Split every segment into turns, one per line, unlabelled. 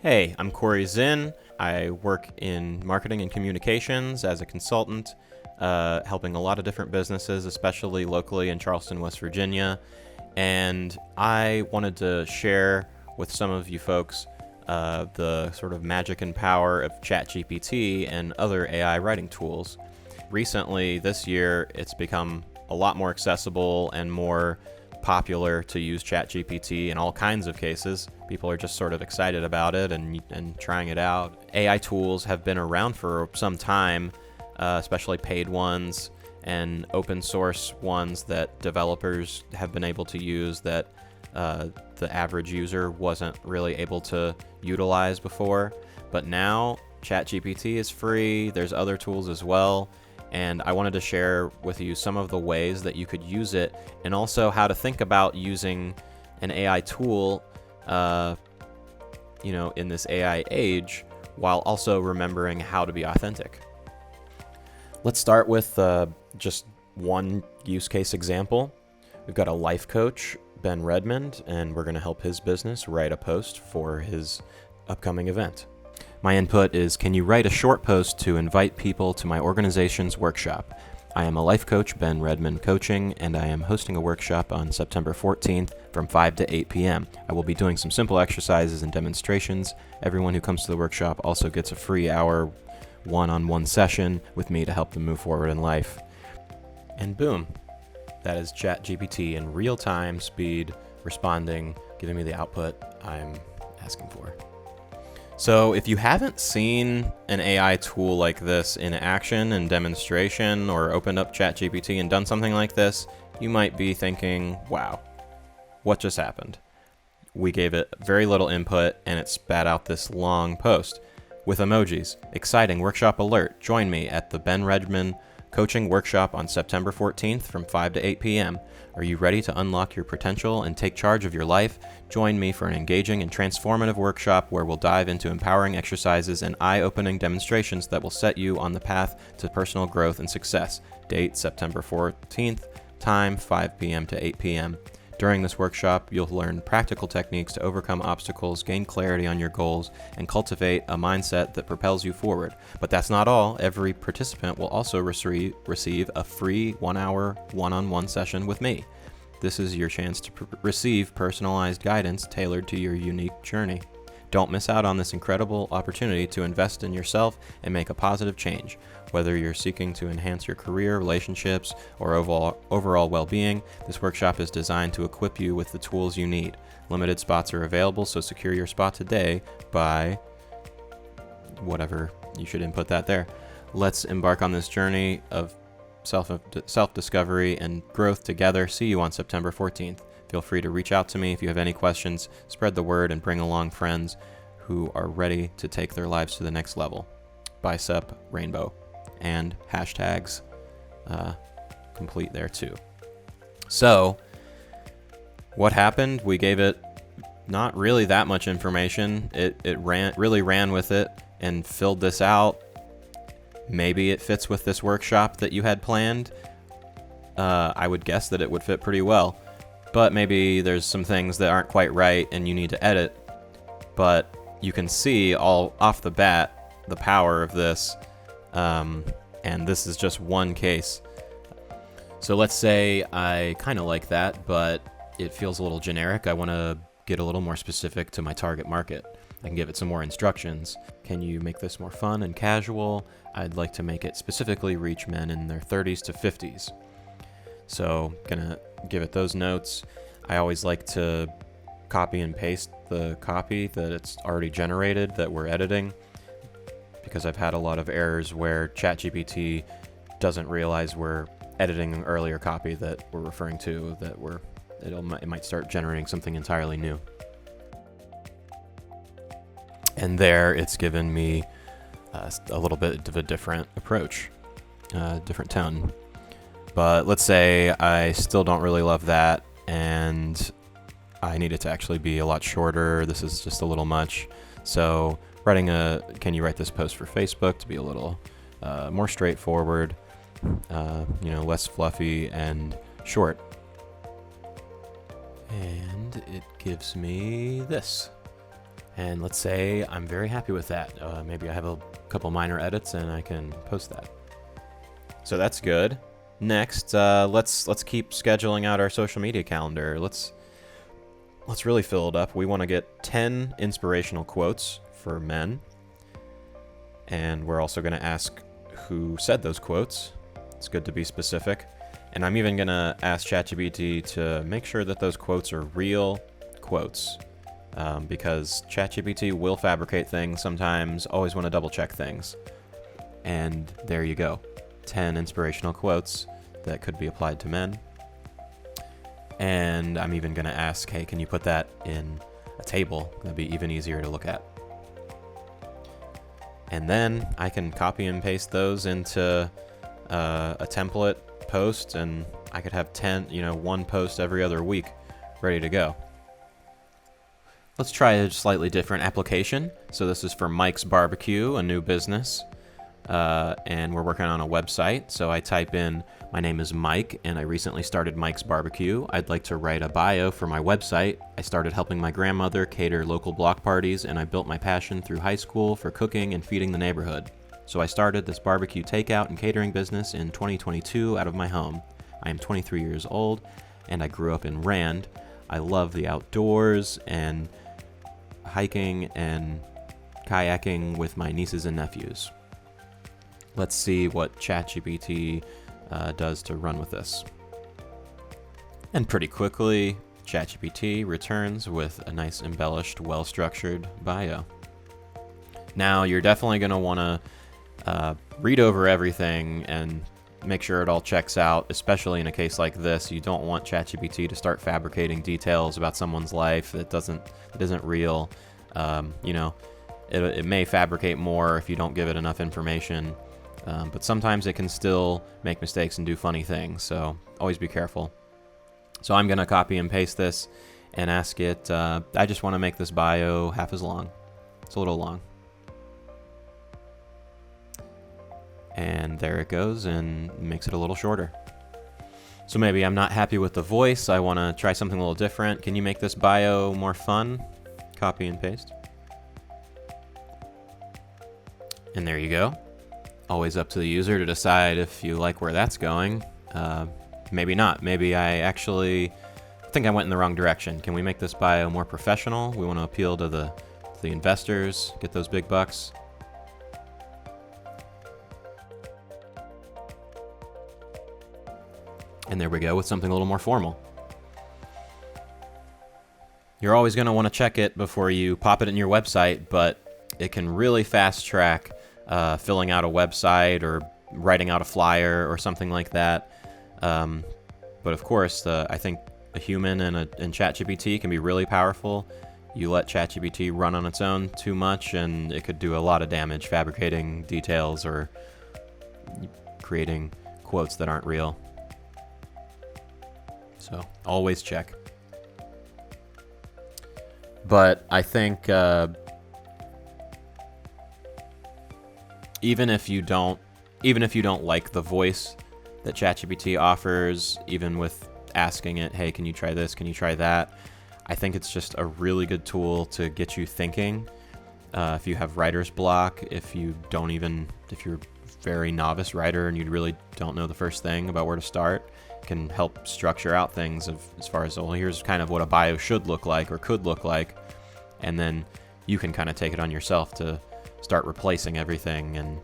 Hey, I'm Corey Zinn. I work in marketing and communications as a consultant, helping a lot of different businesses, especially locally in Charleston, West Virginia. And I wanted to share with some of you folks the sort of magic and power of ChatGPT and other AI writing tools. Recently, this year, it's become a lot more accessible and more popular to use ChatGPT in all kinds of cases. People are just sort of excited about it and trying it out. AI tools have been around for some time, especially paid ones and open source ones that developers have been able to use that the average user wasn't really able to utilize before. But now ChatGPT is free. There's other tools as well. And I wanted to share with you some of the ways that you could use it and also how to think about using an AI tool, in this AI age, while also remembering how to be authentic. Let's start with just one use case example. We've got a life coach, Ben Redmond, and we're going to help his business write a post for his upcoming event. My input is, can you write a short post to invite people to my organization's workshop? I am a life coach, Ben Redmond Coaching, and I am hosting a workshop on September 14th from 5 to 8 p.m. I will be doing some simple exercises and demonstrations. Everyone who comes to the workshop also gets a free hour one-on-one session with me to help them move forward in life. And boom, that is ChatGPT in real-time speed, responding, giving me the output I'm asking for. So if you haven't seen an AI tool like this in action and demonstration, or opened up ChatGPT and done something like this, you might be thinking, wow, what just happened? We gave it very little input and it spat out this long post with emojis. Exciting workshop alert. Join me at the Ben Redmond Coaching Workshop on September 14th from 5 to 8 p.m. Are you ready to unlock your potential and take charge of your life? Join me for an engaging and transformative workshop where we'll dive into empowering exercises and eye-opening demonstrations that will set you on the path to personal growth and success. Date September 14th, time 5 p.m. to 8 p.m. During this workshop, you'll learn practical techniques to overcome obstacles, gain clarity on your goals, and cultivate a mindset that propels you forward. But that's not all. Every participant will also receive a free 1-hour one-on-one session with me. This is your chance to receive personalized guidance tailored to your unique journey. Don't miss out on this incredible opportunity to invest in yourself and make a positive change. Whether you're seeking to enhance your career, relationships, or overall well-being, this workshop is designed to equip you with the tools you need. Limited spots are available, so secure your spot today by whatever you should input that there. Let's embark on this journey of self-discovery and growth together. See you on September 14th. Feel free to reach out to me if you have any questions. Spread the word and bring along friends who are ready to take their lives to the next level. Bicep Rainbow. And hashtags complete there too. So, what happened? We gave it not really that much information. It really ran with it and filled this out. Maybe it fits with this workshop that you had planned. I would guess that it would fit pretty well. But maybe there's some things that aren't quite right and you need to edit. But you can see all off the bat the power of this. And this is just one case. So let's say I kind of like that, but it feels a little generic. I want to get a little more specific to my target market. I can give it some more instructions. Can you make this more fun and casual? I'd like to make it specifically reach men in their 30s to 50s. So gonna give it those notes. I always like to copy and paste the copy that it's already generated that we're editing, because I've had a lot of errors where ChatGPT doesn't realize we're editing an earlier copy that we're referring to, it might start generating something entirely new. And there it's given me a little bit of a different approach, different tone. But let's say I still don't really love that and I need it to actually be a lot shorter. This is just a little much. So can you write this post for Facebook to be a little more straightforward, less fluffy and short. And it gives me this. And let's say I'm very happy with that. Maybe I have a couple minor edits and I can post that. So that's good. Next, let's keep scheduling out our social media calendar. Let's really fill it up. We want to get 10 inspirational quotes for men. And we're also going to ask who said those quotes. It's good to be specific. And I'm even going to ask ChatGPT to make sure that those quotes are real quotes. Because ChatGPT will fabricate things sometimes. Always want to double check things. And there you go. 10 inspirational quotes that could be applied to men. And I'm even going to ask, hey, can you put that in a table? That'd be even easier to look at. And then I can copy and paste those into a template post, and I could have 1 post every other week ready to go. Let's try a slightly different application. So this is for Mike's Barbecue, a new business. And we're working on a website. So I type in, my name is Mike, and I recently started Mike's Barbecue. I'd like to write a bio for my website. I started helping my grandmother cater local block parties, and I built my passion through high school for cooking and feeding the neighborhood. So I started this barbecue takeout and catering business in 2022 out of my home. I am 23 years old, and I grew up in Rand. I love the outdoors and hiking and kayaking with my nieces and nephews. Let's see what ChatGPT does to run with this. And pretty quickly, ChatGPT returns with a nice embellished, well-structured bio. Now, you're definitely going to want to read over everything and make sure it all checks out, especially in a case like this. You don't want ChatGPT to start fabricating details about someone's life that isn't real. It may fabricate more if you don't give it enough information, but sometimes it can still make mistakes and do funny things, so always be careful. So I'm going to copy and paste this and ask it, I just want to make this bio half as long. It's a little long. And there it goes, and makes it a little shorter. So maybe I'm not happy with the voice. I want to try something a little different. Can you make this bio more fun? Copy and paste. And there you go. Always up to the user to decide if you like where that's going. Maybe not. Maybe I think I went in the wrong direction. Can we make this bio more professional? We want to appeal to the investors, get those big bucks. And there we go with something a little more formal. You're always going to want to check it before you pop it in your website, but it can really fast track filling out a website or writing out a flyer or something like that. But of course, I think a human and ChatGPT can be really powerful. You let ChatGPT run on its own too much, and it could do a lot of damage, fabricating details or creating quotes that aren't real. So always check. But I think even if you don't like the voice that ChatGPT offers, even with asking it, hey, can you try this? Can you try that? I think it's just a really good tool to get you thinking. If you have writer's block, if you're a very novice writer and you really don't know the first thing about where to start, can help structure out things as far as, well, here's kind of what a bio should look like or could look like, and then you can kind of take it on yourself to start replacing everything and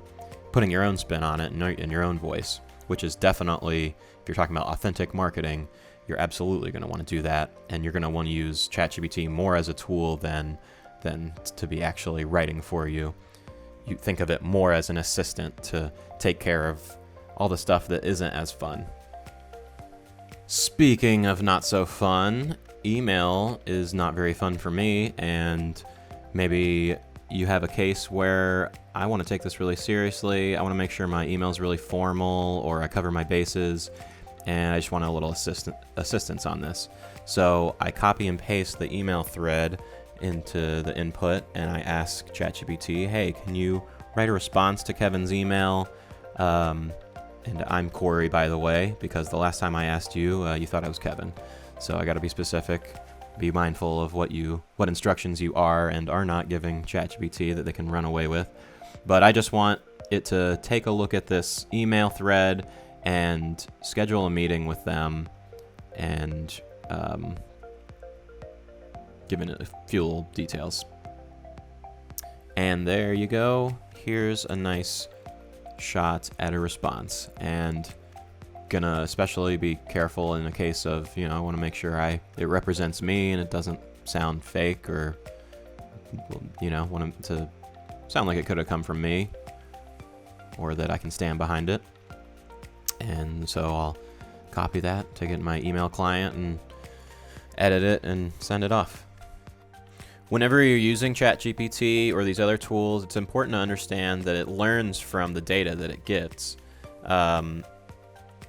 putting your own spin on it in your own voice, which is definitely, if you're talking about authentic marketing, you're absolutely going to want to do that, and you're going to want to use ChatGPT more as a tool than to be actually writing for you. You think of it more as an assistant to take care of all the stuff that isn't as fun. Speaking of not so fun, email is not very fun for me, and maybe you have a case where I want to take this really seriously. I want to make sure my email is really formal, or I cover my bases, and I just want a little assistance on this. So I copy and paste the email thread into the input, and I ask ChatGPT, hey, can you write a response to Kevin's email? And I'm Corey, by the way, because the last time I asked you, you thought I was Kevin. So I got to be specific. be mindful of what instructions you are and are not giving ChatGPT that they can run away with. But I just want it to take a look at this email thread and schedule a meeting with them and give it a few little details. And there you go. Here's a nice shot at a response. And gonna especially be careful in the case of, I want to make sure it represents me and it doesn't sound fake, or want it to sound like it could have come from me, or that I can stand behind it. And so I'll copy that, take it in my email client and edit it and send it off. Whenever you're using ChatGPT or these other tools, it's important to understand that it learns from the data that it gets.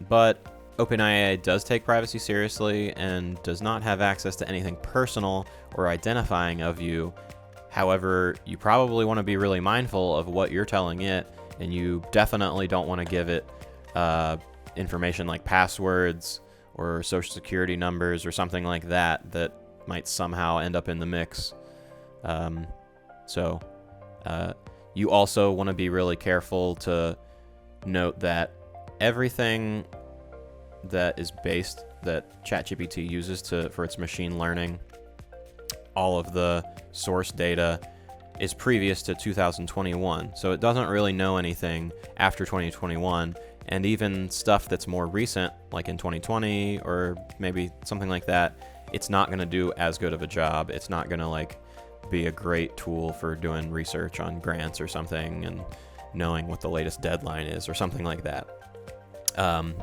But OpenAI does take privacy seriously and does not have access to anything personal or identifying of you. However, you probably want to be really mindful of what you're telling it, and you definitely don't want to give it information like passwords or social security numbers or something like that that might somehow end up in the mix. So you also want to be really careful to note that everything that ChatGPT uses for its machine learning, all of the source data is previous to 2021. So it doesn't really know anything after 2021. And even stuff that's more recent, like in 2020 or maybe something like that, it's not going to do as good of a job. It's not going to be a great tool for doing research on grants or something and knowing what the latest deadline is or something like that.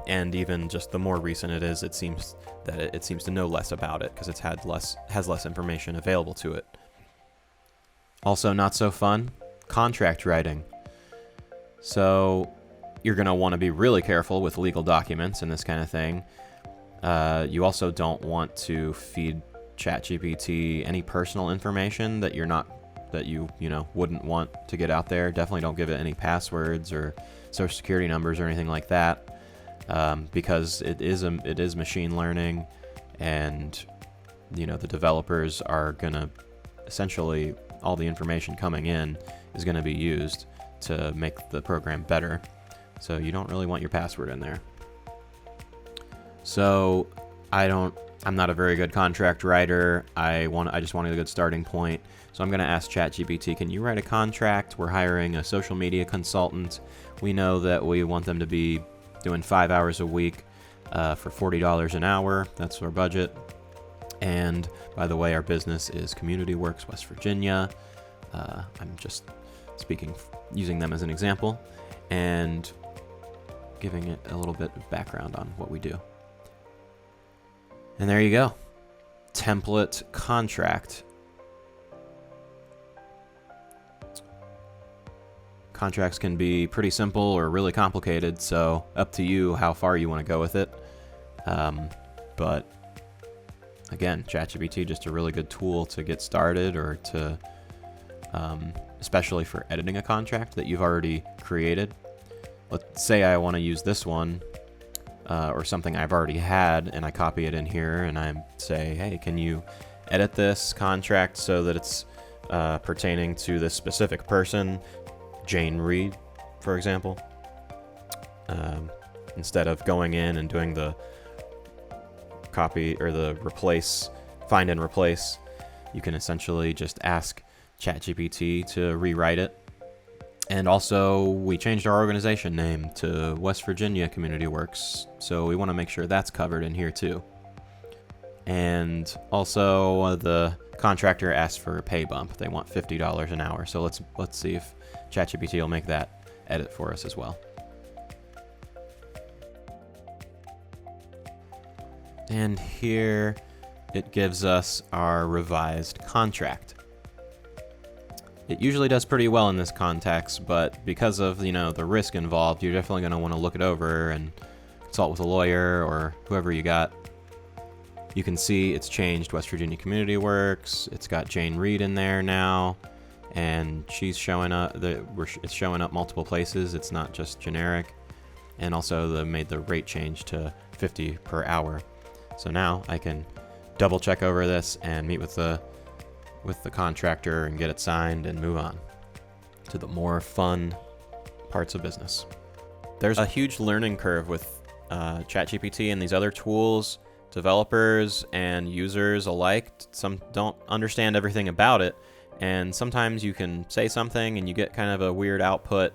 And even just the more recent it is, it seems that it seems to know less about it because has less information available to it. Also, not so fun, contract writing. So you're going to want to be really careful with legal documents and this kind of thing. You also don't want to feed ChatGPT any personal information that you wouldn't want to get out there. Definitely don't give it any passwords or social security numbers or anything like that, because it is machine learning, and the developers are gonna essentially, all the information coming in is going to be used to make the program better. So you don't really want your password in there. So I'm not a very good contract writer. I just wanted a good starting point. So I'm going to ask ChatGPT, can you write a contract? We're hiring a social media consultant. We know that we want them to be doing 5 hours a week for $40 an hour. That's our budget. And by the way, our business is Community Works, West Virginia. I'm just using them as an example and giving it a little bit of background on what we do. And there you go. Template contract. Contracts can be pretty simple or really complicated, so up to you how far you want to go with it. But again, ChatGPT, just a really good tool to get started, or to, especially for editing a contract that you've already created. Let's say I want to use this one, or something I've already had, and I copy it in here, and I say, hey, can you edit this contract so that it's pertaining to this specific person, Jane Reed, for example, instead of going in and doing the copy or the find and replace. You can essentially just ask ChatGPT to rewrite it. And also, we changed our organization name to West Virginia Community Works, so we want to make sure that's covered in here too. And also, the contractor asked for a pay bump. They want $50 an hour. So let's see if ChatGPT will make that edit for us as well. And here it gives us our revised contract. It usually does pretty well in this context, but because of the risk involved, you're definitely going to want to look it over and consult with a lawyer or whoever you got. You can see it's changed West Virginia Community Works. It's got Jane Reed in there now, and she's showing up. It's showing up multiple places. It's not just generic. And also, they made the rate change to $50 per hour. So now I can double check over this and meet with the contractor and get it signed and move on to the more fun parts of business. There's a huge learning curve with ChatGPT and these other tools. Developers and users alike, some don't understand everything about it, and sometimes you can say something and you get kind of a weird output,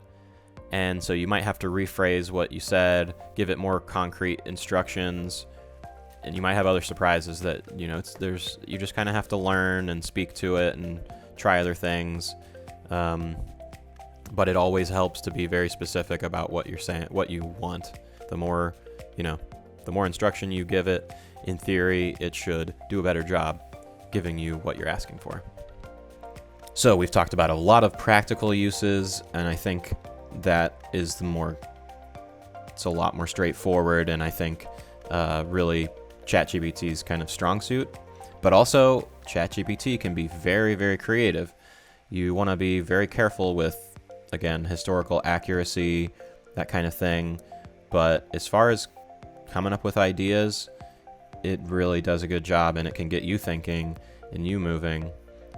and so you might have to rephrase what you said, give it more concrete instructions, and you might have other surprises that, you know, you just kind of have to learn and speak to it and try other things. But it always helps to be very specific about what you're saying, what you want. The more instruction you give it, in theory, it should do a better job giving you what you're asking for. So we've talked about a lot of practical uses, and I think that is it's a lot more straightforward, and I think really ChatGPT's kind of strong suit. But also, ChatGPT can be very, very creative. You want to be very careful with, again, historical accuracy, that kind of thing. But as far as coming up with ideas, it really does a good job, and it can get you thinking and you moving.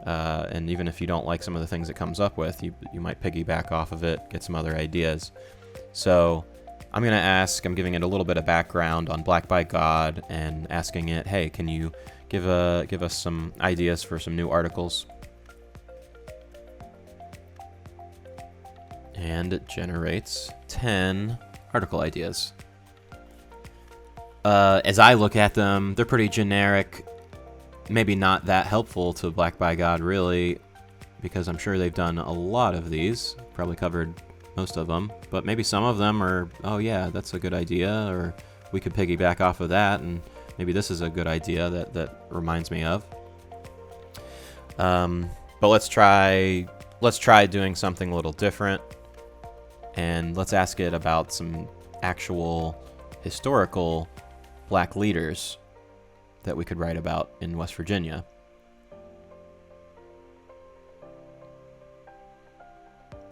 And even if you don't like some of the things it comes up with, you might piggyback off of it, get some other ideas. So I'm giving it a little bit of background on Black by God and asking it, hey, can you give us some ideas for some new articles? And it generates 10 article ideas. As I look at them, they're pretty generic, maybe not that helpful to Black by God, really, because I'm sure they've done a lot of these, probably covered most of them, but maybe some of them are, oh yeah, that's a good idea, or we could piggyback off of that, and maybe this is a good idea that reminds me of. But let's try doing something a little different, and let's ask it about some actual historical Black leaders that we could write about in West Virginia.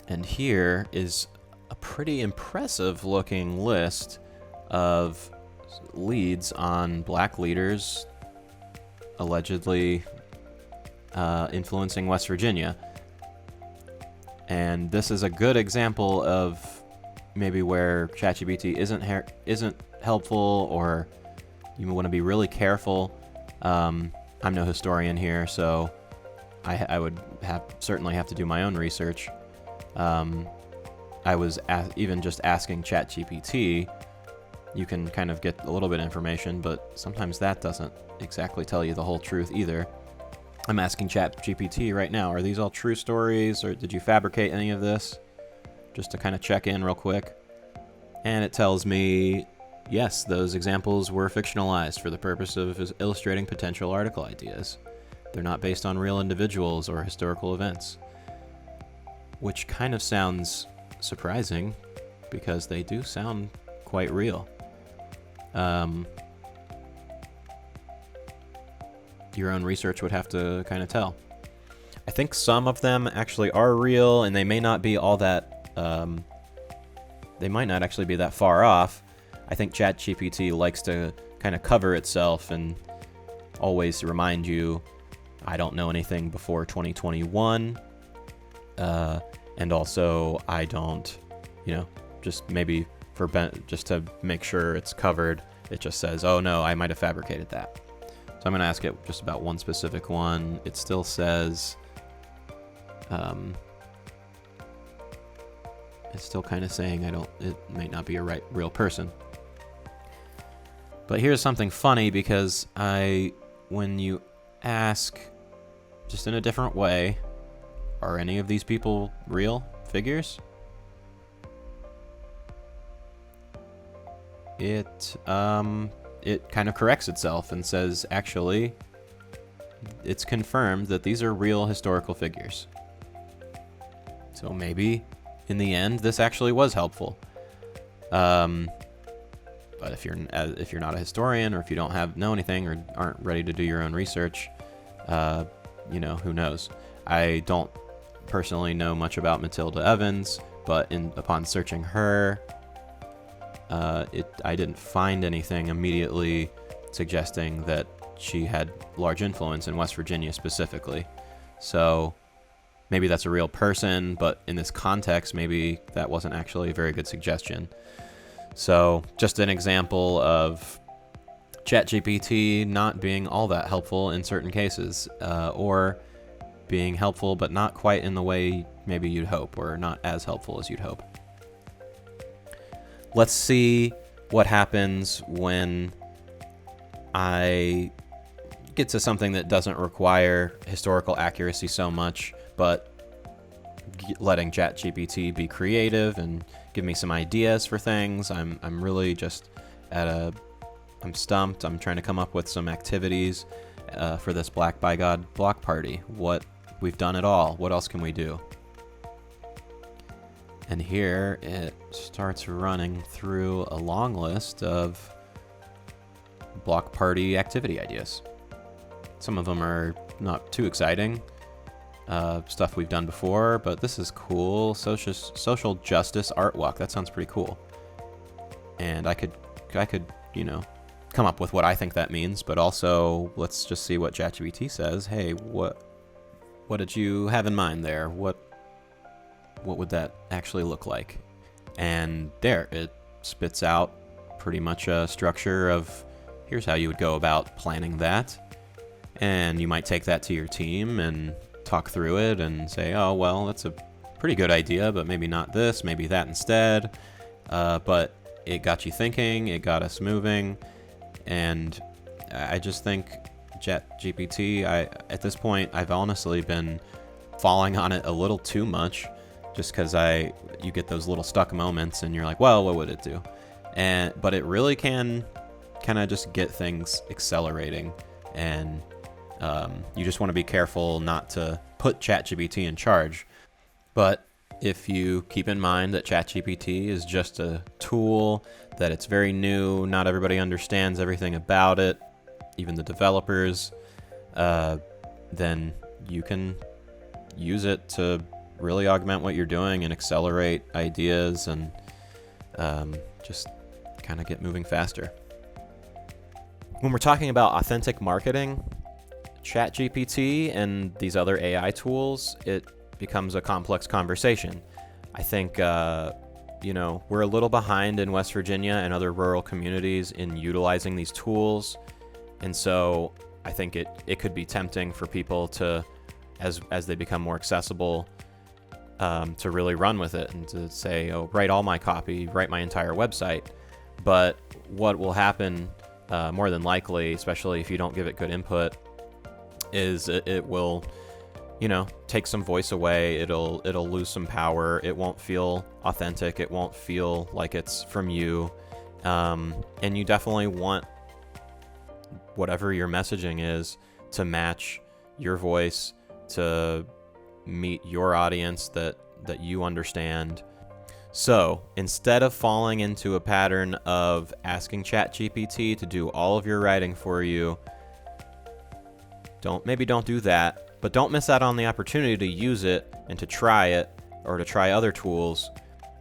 And here is a pretty impressive looking list of leads on Black leaders allegedly influencing West Virginia. And this is a good example of maybe where ChatGPT isn't helpful, or you want to be really careful. I'm no historian here, so I would certainly have to do my own research. I was even just asking ChatGPT. You can kind of get a little bit of information, but sometimes that doesn't exactly tell you the whole truth either. I'm asking ChatGPT right now, are these all true stories, or did you fabricate any of this? Just to kind of check in real quick. And it tells me, yes, those examples were fictionalized for the purpose of illustrating potential article ideas. They're not based on real individuals or historical events. Which kind of sounds surprising, because they do sound quite real. Your own research would have to kind of tell. I think some of them actually are real, and they may not be all that, they might not actually be that far off. I think ChatGPT likes to kind of cover itself and always remind you, I don't know anything before 2021. And also, I don't, just maybe just to make sure it's covered, it just says, oh no, I might have fabricated that. So I'm going to ask it just about one specific one. It still says, it's still kind of saying it might not be a real person. But here's something funny, because when you ask just in a different way, are any of these people real figures? It kind of corrects itself and says, actually, it's confirmed that these are real historical figures. So maybe, in the end, this actually was helpful. But if you're not a historian, or if you don't know anything, or aren't ready to do your own research, who knows? I don't personally know much about Matilda Evans, but upon searching her, I didn't find anything immediately suggesting that she had large influence in West Virginia specifically. So maybe that's a real person, but in this context, maybe that wasn't actually a very good suggestion. So just an example of ChatGPT not being all that helpful in certain cases, or being helpful but not quite in the way maybe you'd hope, or not as helpful as you'd hope. Let's see what happens when I get to something that doesn't require historical accuracy so much, but letting ChatGPT be creative and give me some ideas for things. I'm really just I'm stumped. I'm trying to come up with some activities for this Black by God block party. We've done it all. What else can we do? And here it starts running through a long list of block party activity ideas. Some of them are not too exciting, stuff we've done before, but this is cool. Social justice art walk. That sounds pretty cool. And I could, come up with what I think that means, but also let's just see what ChatGPT says. Hey, what did you have in mind there? What would that actually look like? And there, it spits out pretty much a structure of here's how you would go about planning that. And you might take that to your team and talk through it and say, oh, well, that's a pretty good idea, but maybe not this, maybe that instead. But it got you thinking, it got us moving. And I just think ChatGPT, at this point, I've honestly been falling on it a little too much, just because you get those little stuck moments and you're like, well, what would it do? But it really can kind of just get things accelerating, and you just want to be careful not to put ChatGPT in charge. But if you keep in mind that ChatGPT is just a tool, that it's very new, not everybody understands everything about it, even the developers, then you can use it to really augment what you're doing and accelerate ideas and just kind of get moving faster. When we're talking about authentic marketing, ChatGPT and these other AI tools, it becomes a complex conversation. I think, we're a little behind in West Virginia and other rural communities in utilizing these tools. And so I think it could be tempting for people to, as they become more accessible, to really run with it and to say, oh, write all my copy, write my entire website. But what will happen more than likely, especially if you don't give it good input, is it will, take some voice away. It'll lose some power. It won't feel authentic. It won't feel like it's from you. And you definitely want whatever your messaging is to match your voice, to meet your audience that you understand. So instead of falling into a pattern of asking ChatGPT to do all of your writing for you, don't do that, but don't miss out on the opportunity to use it and to try it, or to try other tools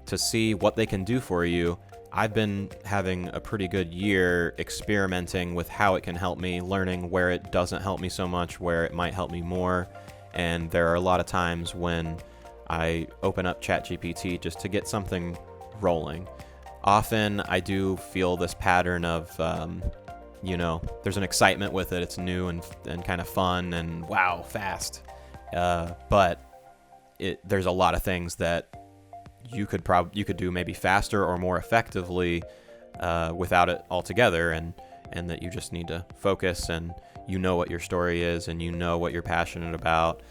to see what they can do for you. I've been having a pretty good year experimenting with how it can help me, learning where it doesn't help me so much, where it might help me more. And there are a lot of times when I open up ChatGPT just to get something rolling. Often I do feel this pattern of, there's an excitement with it. It's new and kind of fun and wow, fast. But there's a lot of things that you could do maybe faster or more effectively without it altogether, and that you just need to focus, and what your story is, and what you're passionate about.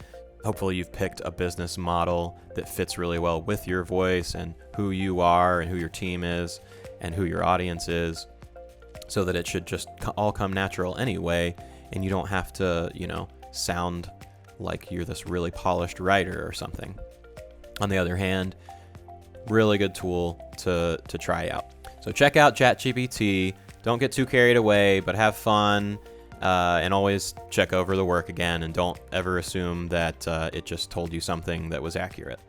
Hopefully you've picked a business model that fits really well with your voice and who you are and who your team is and who your audience is, so that it should just all come natural anyway, and you don't have to, sound like you're this really polished writer or something. On the other hand, really good tool to try out. So check out ChatGPT. Don't get too carried away, but have fun, and always check over the work again, and don't ever assume that it just told you something that was accurate.